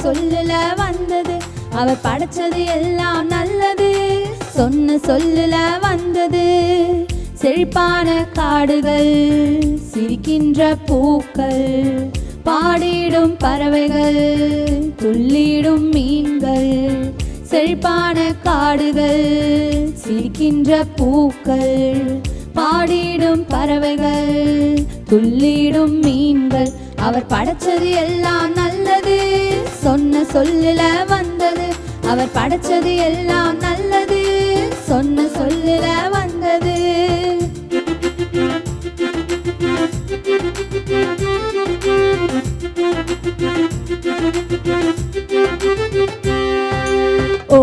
சொல்லுல வந்தது. அவர் படைச்சது எல்லாம் நல்லது. சொன்ன சொல்லுல வந்தது. செழிப்பான காடுகள், சிரிக்கின்ற பூக்கள், பாடிடும் பறவைகள், துள்ளிடும் மீன்கள். செழிப்பான காடுகள், சிரிக்கின்ற பூக்கள், பாடிடும் பறவைகள், துள்ளிடும் மீன்கள். அவர் படைச்சது எல்லாம் நல்லது. சொன்ன சொல்லுல வந்தது. அவர் படைச்சது எல்லாம் நல்லது. சொன்ன சொல்லுல வந்தது. ஓ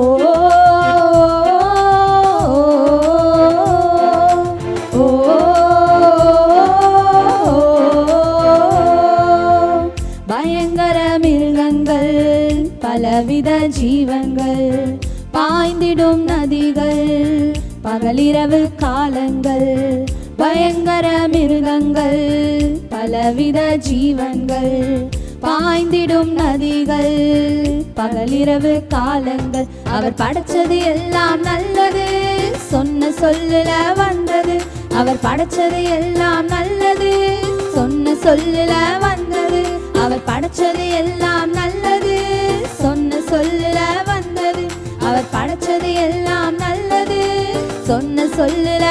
பயங்கர மிருகங்கள், பலவித ஜீவன்கள், பாய்ந்திடும் நதிகள், பகலிரவு காலங்கள். பயங்கர மிருகங்கள், பலவித ஜீவன்கள், பாய்ந்திடும் நதிகள், பகலிரவு காலங்கள். அவர் படைச்சது எல்லாம் நல்லது. சொன்ன சொல்லுல வந்தது. அவர் படைச்சது எல்லாம் நல்லது. சொன்ன சொல்லுல வந்தது. அவர் படைச்சது எல்லாம் நல்லது. சொன்ன சொல்லுல வந்தது. அவர் படைச்சது எல்லாம் நல்லது. சொன்ன சொல்லுல